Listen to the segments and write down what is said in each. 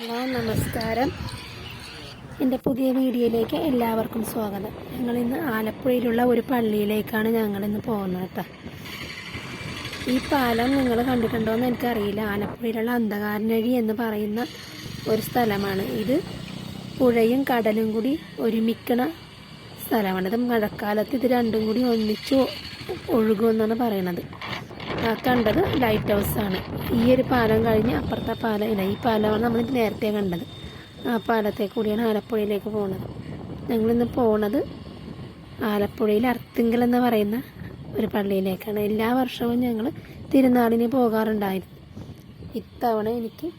Hello, നമസ്കാരം. എൻ്റെ പുതിയ വീഡിയോയിലേക്ക് എല്ലാവർക്കും സ്വാഗതം. ഞങ്ങളിന്ന് ആലപ്പുഴയിലുള്ള ഒരു പള്ളിയിലേക്കാണ് ഞങ്ങളിന്ന് പോകുന്നത് കേട്ടോ. ഈ പാലം നിങ്ങൾ കണ്ടിട്ടുണ്ടോ എന്ന് എനിക്കറിയില്ല. ആലപ്പുഴയിലുള്ള അന്ധകാരനഴി എന്ന് പറയുന്ന ഒരു സ്ഥലമാണ് ഇത്. പുഴയും കടലും കൂടി ഒരുമിക്കണ സ്ഥലമാണ്. ഇത് മഴക്കാലത്ത് ഇത് രണ്ടും കൂടി ഒന്നിച്ച് ഒഴുകുമെന്നാണ് പറയണത്. കണ്ടത് ലൈറ്റ് ഹൗസാണ്. ഈ ഒരു പാലം കഴിഞ്ഞ് അപ്പുറത്തെ പാലം ഇല്ല, ഈ പാലമാണ് നമ്മൾ നേരത്തെ കണ്ടത്. ആ പാലത്തെ കൂടിയാണ് ആലപ്പുഴയിലേക്ക് പോകുന്നത്. ഞങ്ങളിന്ന് പോകുന്നത് ആലപ്പുഴയിൽ അർത്തിങ്കൽ എന്ന് പറയുന്ന ഒരു പള്ളിയിലേക്കാണ്. എല്ലാ വർഷവും ഞങ്ങൾ തിരുനാളിന് പോകാറുണ്ടായിരുന്നു. ഇത്തവണ എനിക്ക്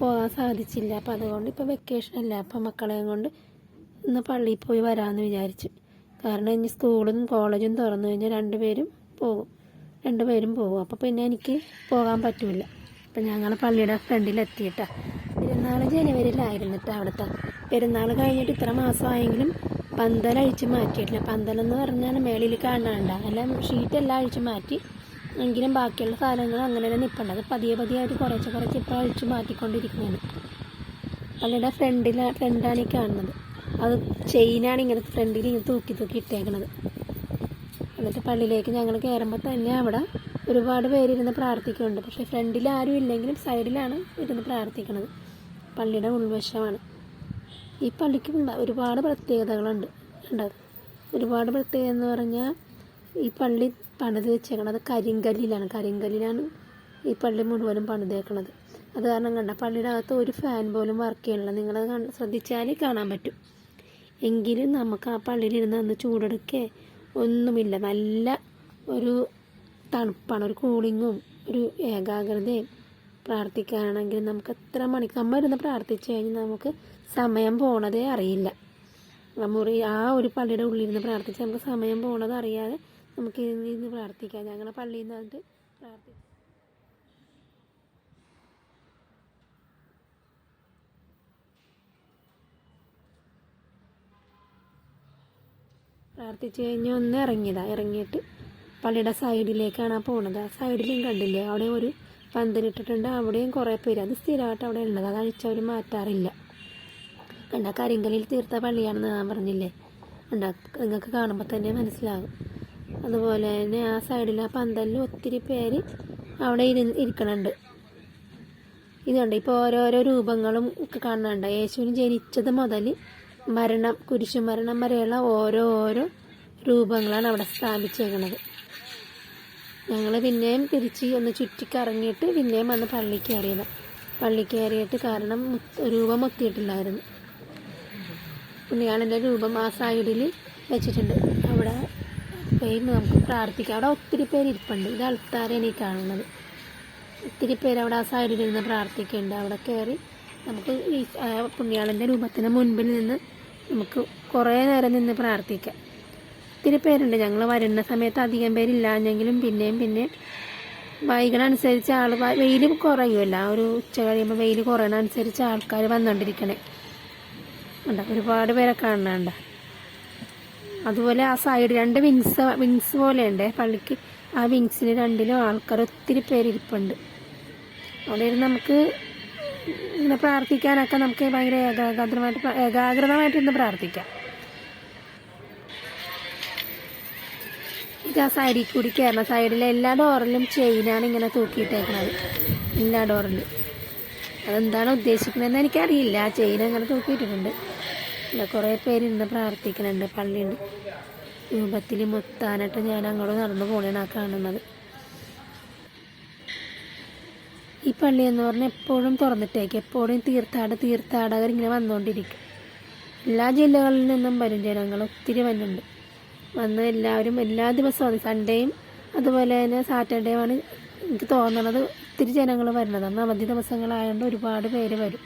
പോകാൻ സാധിച്ചില്ല. അപ്പം അതുകൊണ്ട് ഇപ്പോൾ വെക്കേഷൻ അല്ല, അപ്പം മക്കളെയും കൊണ്ട് ഇന്ന് പള്ളിയിൽ പോയി വരാമെന്ന് വിചാരിച്ചു. കാരണം ഇനി സ്കൂളും കോളേജും തുറന്നു കഴിഞ്ഞാൽ രണ്ടുപേരും പോകും. അപ്പോൾ പിന്നെ എനിക്ക് പോകാൻ പറ്റില്ല. അപ്പം ഞങ്ങൾ പള്ളിയുടെ ഫ്രണ്ടിലെത്തിയിട്ടാണ്. പെരുന്നാൾ ജനുവരിയിലായിരുന്നു കേട്ടോ. അവിടുത്തെ പെരുന്നാൾ കഴിഞ്ഞിട്ട് ഇത്ര മാസമായെങ്കിലും പന്തലഴിച്ച് മാറ്റിയിട്ടില്ല. പന്തലെന്ന് പറഞ്ഞാൽ മേളിൽ കാണാണ്ട, എല്ലാം ഷീറ്റെല്ലാം അഴിച്ച് മാറ്റി. എങ്കിലും ബാക്കിയുള്ള സാധനങ്ങൾ അങ്ങനെ തന്നെ നിൽപ്പുണ്ട്. അത് പതിയെ ആയിട്ട് കുറച്ച് ഇപ്പോൾ അഴിച്ച് മാറ്റിക്കൊണ്ടിരിക്കുകയാണ്. പള്ളിയുടെ ഫ്രണ്ടാണ് ഈ കാണുന്നത്. അത് ചെയിനാണ് ഇങ്ങനെ ഫ്രണ്ടിൽ ഇങ്ങനെ തൂക്കി ഇട്ടേക്കണത്. എന്നിട്ട് പള്ളിയിലേക്ക് ഞങ്ങൾ കയറുമ്പോൾ തന്നെ അവിടെ ഒരുപാട് പേരിരുന്ന് പ്രാർത്ഥിക്കുന്നുണ്ട്. പക്ഷേ ഫ്രണ്ടിൽ ആരും ഇല്ലെങ്കിലും സൈഡിലാണ് ഇരുന്ന് പ്രാർത്ഥിക്കുന്നത്. പള്ളിയുടെ ഉൾവശമാണ്. ഈ പള്ളിക്ക് ഒരുപാട് പ്രത്യേകതകളുണ്ട്. ഒരുപാട് പ്രത്യേകത എന്ന് പറഞ്ഞാൽ ഈ പള്ളി പണിത് വെച്ചേക്കണത് കരിങ്കല്ലിലാണ് ഈ പള്ളി മുഴുവനും പണിതേക്കണത്. അത് കാരണം പള്ളിയുടെ അകത്ത് ഒരു ഫാൻ പോലും വർക്ക് ചെയ്യണില്ല. നിങ്ങളത് ശ്രദ്ധിച്ചാൽ കാണാൻ പറ്റും. എങ്കിലും നമുക്ക് ആ പള്ളിയിലിരുന്ന് അന്ന് ചൂടെടുക്കേ ഒന്നുമില്ല. നല്ല ഒരു തണുപ്പാണ്, ഒരു കൂളിങ്ങും ഒരു ഏകാഗ്രതയും. പ്രാർത്ഥിക്കാനാണെങ്കിൽ നമുക്ക് എത്ര മണിക്ക് ഇരുന്ന് പ്രാർത്ഥിച്ചു കഴിഞ്ഞാൽ നമുക്ക് സമയം പോണതേ അറിയില്ല. ആ ഒരു പള്ളിയുടെ ഉള്ളിലിരുന്ന് പ്രാർത്ഥിച്ച് നമുക്ക് സമയം പോണത് അറിയാതെ നമുക്ക് ഇരുന്ന് പ്രാർത്ഥിക്കാം. ഞങ്ങളുടെ പള്ളിയിൽ നിന്നിട്ട് പ്രാർത്ഥിച്ച് കഴിഞ്ഞ് ഒന്ന് ഇറങ്ങിയിട്ട് പള്ളിയുടെ സൈഡിലേക്കാണ് പോണത്. ആ സൈഡിലും കണ്ടില്ലേ, അവിടെ ഒരു പന്തലിട്ടിട്ടുണ്ട്. അവിടെയും കുറേ പേര്, അത് സ്ഥിരമായിട്ട് അവിടെ ഉള്ളത്, അത് അഴിച്ചവർ മാറ്റാറില്ല. കരിങ്കല്ലിൽ തീർത്ത പള്ളിയാണെന്ന് ഞാൻ പറഞ്ഞില്ലേ. നിങ്ങൾക്ക് കാണുമ്പോൾ തന്നെ മനസ്സിലാകും. അതുപോലെ തന്നെ ആ സൈഡിൽ ആ പന്തലിൽ ഒത്തിരി പേര് അവിടെ ഇരിക്കണുണ്ട്. ഇതുണ്ട്. ഇപ്പോൾ ഓരോരോ രൂപങ്ങളും ഒക്കെ കാണുന്നുണ്ട്. യേശുവിന് ജനിച്ചത് മുതൽ കുരിശുമരണം വരെയുള്ള ഓരോ രൂപങ്ങളാണ് അവിടെ സ്ഥാപിച്ചേക്കുന്നത്. ഞങ്ങൾ പിന്നെയും തിരിച്ച് ഒന്ന് ചുറ്റിക്കറങ്ങിയിട്ട് പിന്നെയും വന്ന് പള്ളി കയറിയിട്ട് കാരണം രൂപം ഒത്തിയിട്ടില്ലായിരുന്നു. പുണ്യാളൻ്റെ രൂപം ആ സൈഡിൽ വെച്ചിട്ടുണ്ട്. അവിടെ പോയി നമുക്ക് പ്രാർത്ഥിക്കാം. അവിടെ ഒത്തിരി പേര് ഇരിപ്പുണ്ട്. ഇത് ആൾക്കാരെയാണ് ഈ കാണുന്നത്. ഒത്തിരി പേര് അവിടെ ആ സൈഡിലിരുന്ന് പ്രാർത്ഥിക്കുന്നുണ്ട്. അവിടെ കയറി നമുക്ക് ഈ പുണ്യാളൻ്റെ രൂപത്തിന് മുൻപിൽ നിന്ന് നമുക്ക് കുറേ നേരം നിന്ന് പ്രാർത്ഥിക്കാം. ഒത്തിരി പേരുണ്ട്. ഞങ്ങൾ വരുന്ന സമയത്ത് അധികം പേരില്ലാഞ്ഞെങ്കിലും പിന്നെയും വൈകണനുസരിച്ച് വെയിൽ കുറയുമല്ല. ഒരു ഉച്ച കഴിയുമ്പോൾ വെയിൽ കുറയണനുസരിച്ച് ആൾക്കാർ വന്നുകൊണ്ടിരിക്കണേ ഒരുപാട് പേരെ കാണാനുണ്ട്. അതുപോലെ ആ സൈഡ് 2 വിങ്സ് പോലെയുണ്ട് പള്ളിക്ക്. ആ വിങ്സിന് 2ലും ആൾക്കാർ ഒത്തിരി പേരിരിപ്പുണ്ട്. അവിടെ നമുക്ക് ഇങ്ങനെ പ്രാർത്ഥിക്കാനൊക്കെ നമുക്ക് ഭയങ്കര ഏകാഗ്രതമായിട്ടിരുന്ന് പ്രാർത്ഥിക്കാം. ഇത് ആ സൈഡിൽ കൂടി കയറണം. സൈഡിലെ എല്ലാ ഡോറിലും ചെയിനാണ് ഇങ്ങനെ തൂക്കിയിട്ടേക്കുന്നത്. എല്ലാ ഡോറിലും അതെന്താണ് ഉദ്ദേശിക്കുന്നതെന്ന് എനിക്കറിയില്ല. ആ ചെയിൻ അങ്ങനെ തൂക്കിയിട്ടിട്ടുണ്ട്. കുറേ പേരിരുന്ന് പ്രാർത്ഥിക്കുന്നുണ്ട്. പള്ളിയുടെ രൂപത്തിൽ മുത്താനായിട്ട് ഞാൻ അങ്ങോട്ട് നടന്നു പോകണേനാണ് കാണുന്നത്. ഈ പള്ളി എന്ന് പറഞ്ഞാൽ എപ്പോഴും തുറന്നിട്ടേക്ക്, എപ്പോഴും തീർത്ഥാടകർ ഇങ്ങനെ വന്നുകൊണ്ടിരിക്കും. എല്ലാ ജില്ലകളിൽ നിന്നും വരും ജനങ്ങൾ, ഒത്തിരി വരുന്നുണ്ട്. വന്ന് എല്ലാവരും എല്ലാ ദിവസവും സൺഡേയും അതുപോലെ തന്നെ സാറ്റർഡേയുമാണ് എനിക്ക് തോന്നുന്നത് ഒത്തിരി ജനങ്ങൾ വരുന്നത്. അന്ന് അവധി ദിവസങ്ങളായതുകൊണ്ട് ഒരുപാട് പേര് വരും.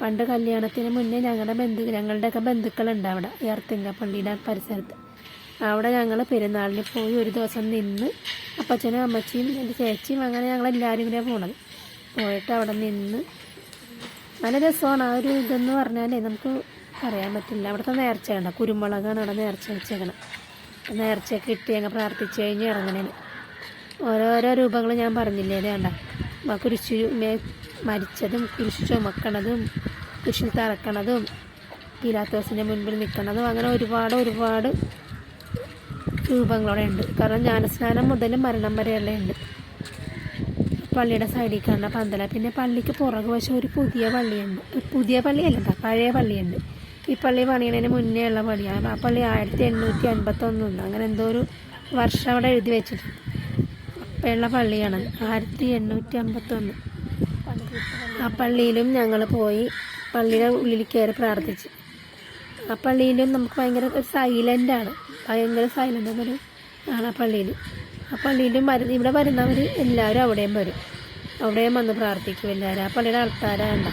പണ്ട് കല്യാണത്തിന് മുന്നേ ഞങ്ങളുടെയൊക്കെ ബന്ധുക്കളുണ്ട് അവിടെ, ഈ അർത്തിങ്ക പള്ളിയുടെ പരിസരത്ത്. അവിടെ ഞങ്ങൾ പെരുന്നാളിന് പോയി ഒരു ദിവസം നിന്ന് അപ്പച്ചനും അമ്മച്ചിയും എൻ്റെ ചേച്ചിയും അങ്ങനെ ഞങ്ങളെല്ലാവരും കൂടെ പോയിട്ട് അവിടെ നിന്ന് നല്ല രസമാണ്. ആ ഒരു ഇതെന്ന് പറഞ്ഞാലേ നമുക്ക് പറയാൻ പറ്റില്ല. അവിടുത്തെ നേർച്ച കണ്ട കുരുമുളകാണ് അവിടെ നേർച്ച വെച്ചേക്കണം. നേർച്ചയൊക്കെ ഇട്ട് ഞങ്ങൾ പ്രാർത്ഥിച്ചു കഴിഞ്ഞ് ഇറങ്ങണേന് ഓരോരോ രൂപങ്ങൾ ഞാൻ പറഞ്ഞില്ലേ. അത് കണ്ട കുരിശു മരിച്ചതും കുരിശ് ചുമക്കണതും കുരിശിൽ തറക്കണതും പീലാത്തോസിൻ്റെ മുൻപിൽ നിൽക്കണതും അങ്ങനെ ഒരുപാട് രൂപങ്ങളോടെ ഉണ്ട്. കാരണം ജ്ഞാനസ്നാനം മുതൽ മരണം വരെയുള്ള ഉണ്ട്. പള്ളിയുടെ സൈഡിൽ കാണുന്ന പന്തല. പിന്നെ പള്ളിക്ക് പുറകു വശം ഒരു പുതിയ പള്ളിയുണ്ട്. പുതിയ പള്ളിയല്ല, പഴയ പള്ളിയുണ്ട്. ഈ പള്ളി പണിയണതിന് മുന്നേ ഉള്ള പള്ളിയാണ്. ആ പള്ളി 1851 അങ്ങനെ എന്തോ ഒരു വർഷം അവിടെ എഴുതി വെച്ചിട്ടുണ്ട്. അപ്പോഴുള്ള പള്ളിയാണ് 1851. ആ പള്ളിയിലും ഞങ്ങൾ പോയി പള്ളിയുടെ ഉള്ളിൽ കയറി പ്രാർത്ഥിച്ച്. ആ പള്ളിയിലും നമുക്ക് ഭയങ്കര ഒരു സൈലൻ്റാണ്, ഭയങ്കര സൈലൻ്റ് എന്നൊരു ആണ് ആ പള്ളിയിൽ. ആ പള്ളിയിലും ഇവിടെ വരുന്നവർ എല്ലാവരും അവിടെയും വരും, അവിടെയും വന്ന് പ്രാർത്ഥിക്കും എല്ലാവരും. ആ പള്ളിയുടെ ആൾക്കാരാണ്.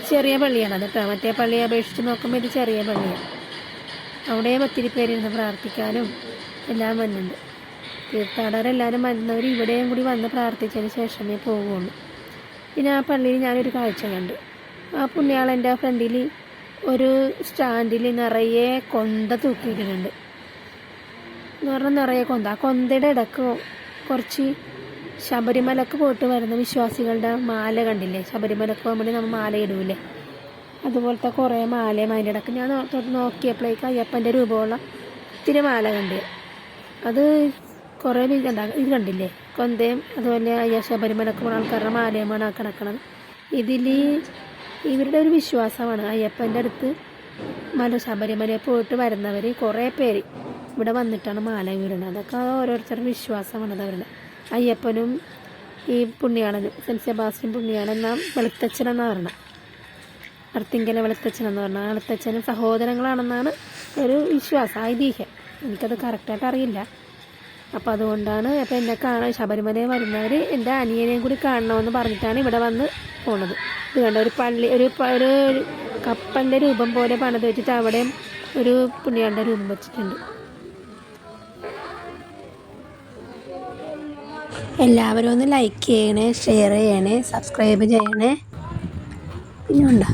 ചെറിയ പള്ളിയാണ് അത് കേട്ടോ. മറ്റേ പള്ളിയെ അപേക്ഷിച്ച് നോക്കുമ്പോൾ ഇത് ചെറിയ പള്ളിയാണ്. അവിടെയും ഒത്തിരി പേരിരുന്ന് പ്രാർത്ഥിക്കാനും എല്ലാം വന്നിട്ടുണ്ട്. തീർത്ഥാടകരെല്ലാവരും വരുന്നവർ ഇവിടെയും കൂടി വന്ന് പ്രാർത്ഥിച്ചതിന് ശേഷമേ പോകുള്ളൂ. പിന്നെ ആ പള്ളിയിൽ ഞാനൊരു കാഴ്ച കണ്ടു. ആ പുണ്യാളൻ്റെ ഫ്രണ്ടിൽ ഒരു സ്റ്റാൻഡിൽ നിറയെ കൊന്ത തൂക്കിയിട്ടുണ്ട്. എന്ന് പറഞ്ഞാൽ നിറയെ കൊന്ത. ആ കൊന്തയുടെ ഇടക്ക് കുറച്ച് ശബരിമലക്ക് പോയിട്ട് വരുന്ന വിശ്വാസികളുടെ മാല കണ്ടില്ലേ? ശബരിമലക്ക് പോകുമ്പോൾ നമ്മൾ മാല ഇടൂലേ, അതുപോലത്തെ കുറേ മാലയും അതിൻ്റെ ഇടക്ക് ഞാൻ നോക്കിയപ്പോഴേക്ക് അയ്യപ്പൻ്റെ രൂപമുള്ള ഒത്തിരി മാല കണ്ടു. അത് കുറേ ഇത് കണ്ടില്ലേ, കൊന്തയും അതുപോലെ ശബരിമലക്ക് പോകുന്ന ആൾക്കാരുടെ മാലയുമാണ് ആ കിടക്കണത്. ഇതിൽ ഇവരുടെ ഒരു വിശ്വാസമാണ് അയ്യപ്പൻ്റെ അടുത്ത് ശബരിമലയിൽ പോയിട്ട് വരുന്നവർ കുറേ പേര് ഇവിടെ വന്നിട്ടാണ് മാല വീടുന്നത്. അതൊക്കെ ഓരോരുത്തരുടെ വിശ്വാസമാണ് അവരുടെ. അയ്യപ്പനും ഈ പുണ്യാളനും സെൻറ്റ് സെബാസ്റ്റ്യൻ പുണ്യാളൻ എന്നാൽ വെളുത്തച്ഛനെന്നാണ് പറഞ്ഞത്. അർത്തിങ്കല വെളുത്തച്ഛനെന്ന് പറഞ്ഞാൽ വെളുത്തച്ഛനും സഹോദരങ്ങളാണെന്നാണ് ഒരു വിശ്വാസം, ഐതിഹ്യം. എനിക്കത് കറക്റ്റായിട്ട് അറിയില്ല. അപ്പോൾ അതുകൊണ്ടാണ് അപ്പോൾ എന്നെ കാണാൻ ശബരിമലയിൽ വരുന്നവർ എൻ്റെ അനിയനെയും കൂടി കാണണമെന്ന് പറഞ്ഞിട്ടാണ് ഇവിടെ വന്ന് പോണത്. ഇത് കണ്ട ഒരു പള്ളി, ഒരു കപ്പലിൻ്റെ രൂപം പോലെ പണിത് വെച്ചിട്ട് അവിടെയും ഒരു പുണ്യാളുടെ രൂപം വെച്ചിട്ടുണ്ട്. എല്ലാവരും ഒന്ന് ലൈക്ക് ചെയ്യണേ, ഷെയർ ചെയ്യണേ, സബ്സ്ക്രൈബ് ചെയ്യണേ. ഇനിയുണ്ടോ?